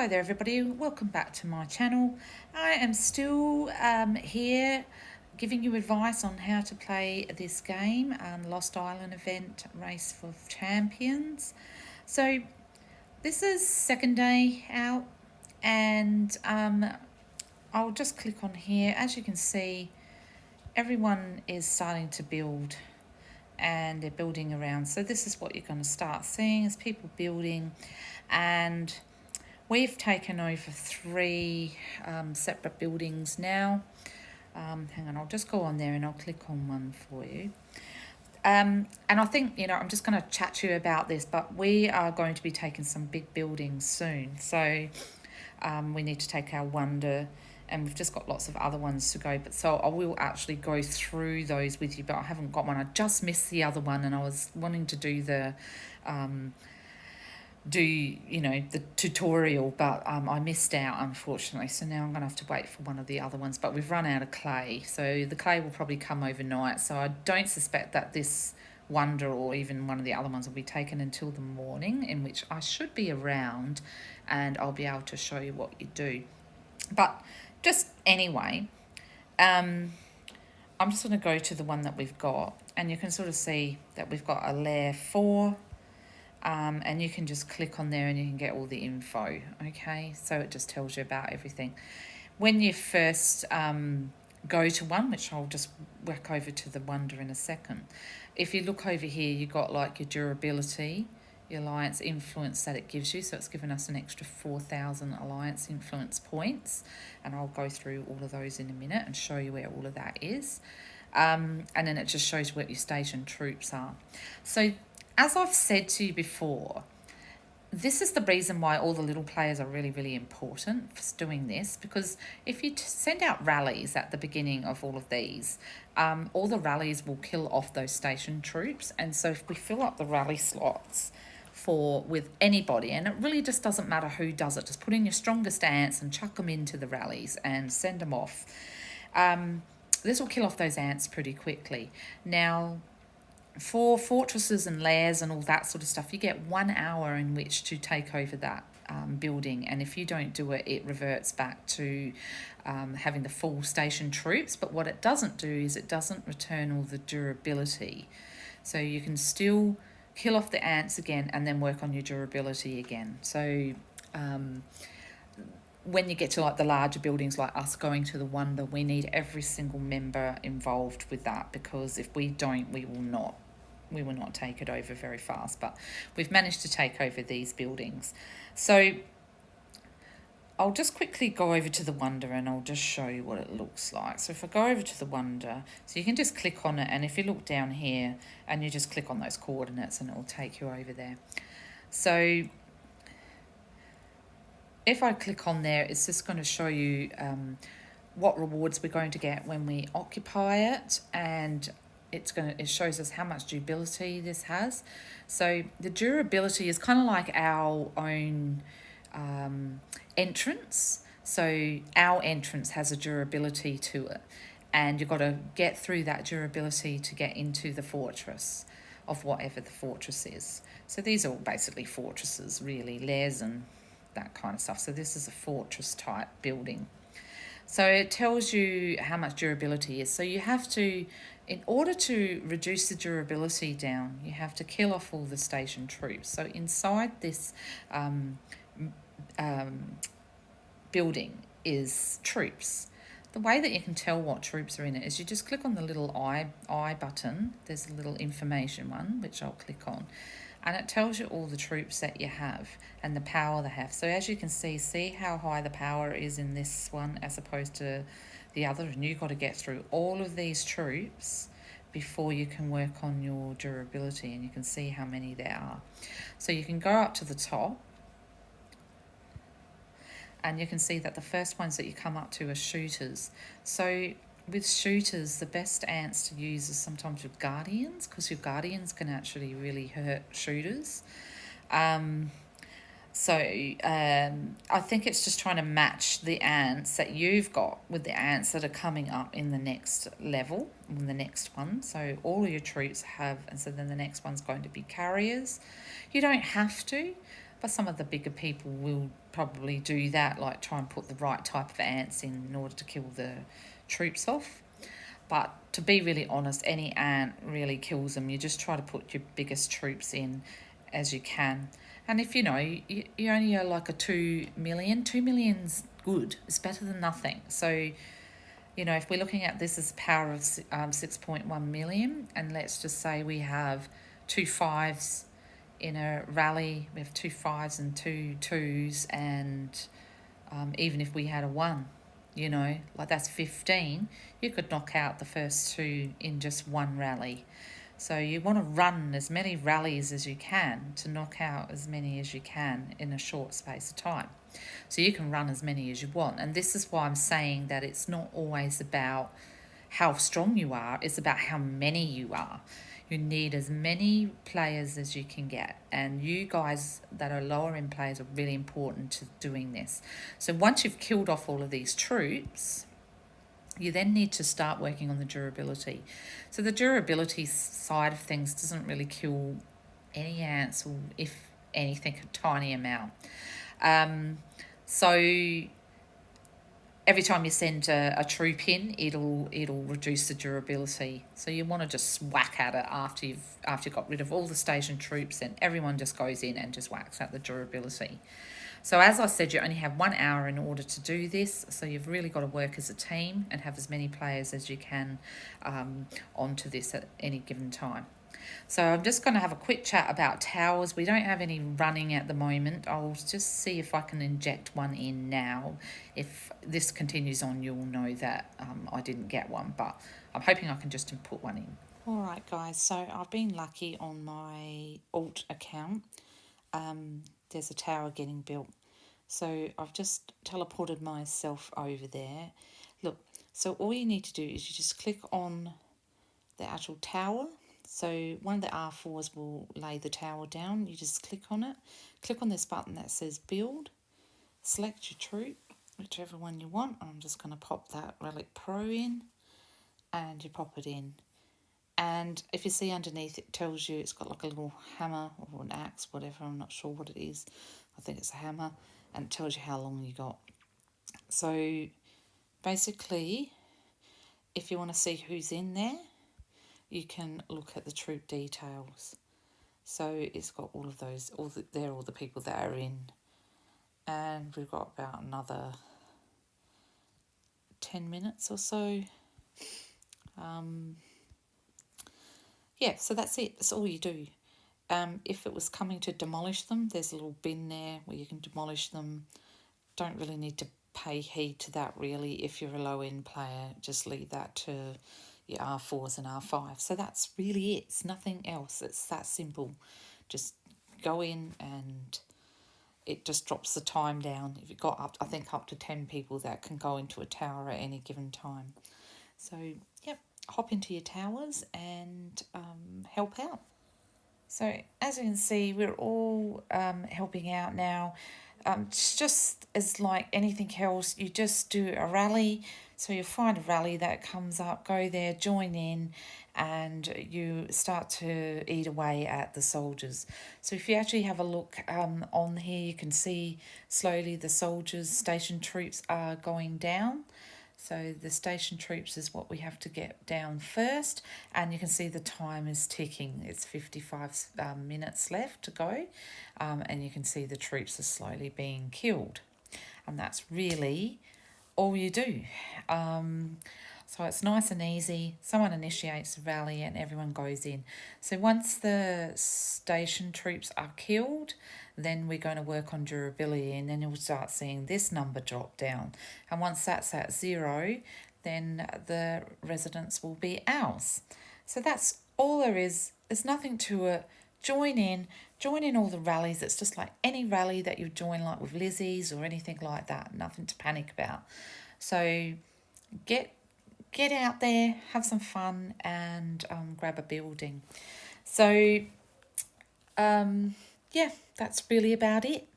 Hello there everybody, welcome back to my channel. I am still here giving you advice on how to play this game, Lost Island event Race for Champions. So this is second day out and I'll just click on here. As you can see, everyone is starting to build and they're building around. So this is what you're going to start seeing is people building, and we've taken over three separate buildings now. Hang on, I'll just go on there and I'll click on one for you. And I think, I'm just going to chat to you about this, but we are going to be taking some big buildings soon. So we need to take our Wonder, and we've just got lots of other ones to go. But so I will actually go through those with you, but I haven't got one. I just missed the other one, and I was wanting to do the the tutorial, but I missed out, unfortunately. So now I'm going to have to wait for one of the other ones, but we've run out of clay. So the clay will probably come overnight. So I don't suspect that this Wonder or even one of the other ones will be taken until the morning, in which I should be around and I'll be able to show you what you do. But just anyway, I'm just going to go to the one that we've got, and you can sort of see that we've got a layer 4. And you can just click on there and you can get all the info, okay? So it just tells you about everything. When you first go to one, which I'll just work over to the Wonder in a second, if you look over here, you've got like your durability, your alliance influence that it gives you. So it's given us an extra 4,000 alliance influence points, and I'll go through all of those in a minute and show you where all of that is. And then it just shows where your station troops are. So as I've said to you before, this is the reason why all the little players are really, really important for doing this, because if you send out rallies at the beginning of all of these, all the rallies will kill off those station troops. And so if we fill up the rally slots with anybody, and it really just doesn't matter who does it, just put in your strongest ants and chuck them into the rallies and send them off. This will kill off those ants pretty quickly. Now, for fortresses and lairs and all that sort of stuff, you get 1 hour in which to take over that building, and if you don't do it, it reverts back to having the full station troops. But what it doesn't do is it doesn't return all the durability, so you can still kill off the ants again and then work on your durability again. So when you get to like the larger buildings like us going to the Wonder, we need every single member involved with that, because if we don't, we will not take it over very fast. But we've managed to take over these buildings. So I'll just quickly go over to the Wonder and I'll just show you what it looks like. So if I go over to the Wonder, so you can just click on it, and if you look down here and you just click on those coordinates, and it will take you over there. So if I click on there, it's just going to show you what rewards we're going to get when we occupy it, and it shows us how much durability this has. So the durability is kind of like our own entrance. So our entrance has a durability to it, and you've got to get through that durability to get into the fortress of whatever the fortress is. So these are all basically fortresses, really, lairs and that kind of stuff. So this is a fortress type building. So it tells you how much durability is. So you have to, in order to reduce the durability down, you have to kill off all the station troops. So inside this building is troops. The way that you can tell what troops are in it is you just click on the little eye button. There's a little information one, which I'll click on, and it tells you all the troops that you have and the power they have. So as you can see how high the power is in this one as opposed to the other, and you've got to get through all of these troops before you can work on your durability, and you can see how many there are. So you can go up to the top, and you can see that the first ones that you come up to are shooters. So with shooters, the best ants to use is sometimes with guardians, because your guardians can actually really hurt shooters. I think it's just trying to match the ants that you've got with the ants that are coming up in the next level, in the next one. So all of your troops have, and so then the next one's going to be carriers. You don't have to, but some of the bigger people will probably do that, like try and put the right type of ants in order to kill the troops off. But to be really honest, any ant really kills them. You just try to put your biggest troops in as you can. And if you only are like a 2 million, 2 million's good. It's better than nothing. So, if we're looking at this as a power of 6.1 million, and let's just say we have two fives in a rally, we have two fives and two twos, and even if we had a one, like that's 15, you could knock out the first two in just one rally. So you want to run as many rallies as you can to knock out as many as you can in a short space of time. So you can run as many as you want. And this is why I'm saying that it's not always about how strong you are, it's about how many you are. You need as many players as you can get. And you guys that are lower end players are really important to doing this. So once you've killed off all of these troops, you then need to start working on the durability. So the durability side of things doesn't really kill any ants, or if anything, a tiny amount. So every time you send a troop in, it'll reduce the durability. So you want to just whack at it after you've got rid of all the station troops, and everyone just goes in and just whacks at the durability. So as I said, you only have 1 hour in order to do this. So you've really got to work as a team and have as many players as you can onto this at any given time. So I'm just going to have a quick chat about towers. We don't have any running at the moment. I'll just see if I can inject one in now. If this continues on, you'll know that I didn't get one, but I'm hoping I can just put one in. All right, guys, so I've been lucky on my alt account. There's a tower getting built. So I've just teleported myself over there. Look, so all you need to do is you just click on the actual tower. So one of the R4s will lay the tower down. You just click on it. Click on this button that says build. Select your troop, whichever one you want. I'm just going to pop that Relic Pro in, and you pop it in. And if you see underneath, it tells you it's got like a little hammer or an axe, whatever. I'm not sure what it is. I think it's a hammer. And it tells you how long you got. So basically, if you want to see who's in there, you can look at the troop details. So it's got all of those, all the people that are in. And we've got about another 10 minutes or so. Yeah, so that's it. That's all you do. If it was coming to demolish them, there's a little bin there where you can demolish them. Don't really need to pay heed to that really. If you're a low-end player, just leave that to your R4s and R5s. So that's really it. It's nothing else. It's that simple. Just go in and it just drops the time down. If you've got up to 10 people that can go into a tower at any given time. So, yep, hop into your towers and help out. So as you can see, we're all helping out now. It's just as like anything else, you just do a rally. So you find a rally that comes up, go there, join in, and you start to eat away at the soldiers. So if you actually have a look on here, you can see slowly the soldiers, station troops are going down. So the station troops is what we have to get down first, and you can see the time is ticking. It's 55 minutes left to go, and you can see the troops are slowly being killed, and that's really all you do. So it's nice and easy. Someone initiates a rally and everyone goes in. So once the station troops are killed, then we're going to work on durability, and then you'll start seeing this number drop down. And once that's at 0, then the residents will be ours. So that's all there is. There's nothing to it. Join in all the rallies. It's just like any rally that you join, like with Lizzie's or anything like that. Nothing to panic about. So get out there, have some fun, and grab a building. So, yeah, that's really about it.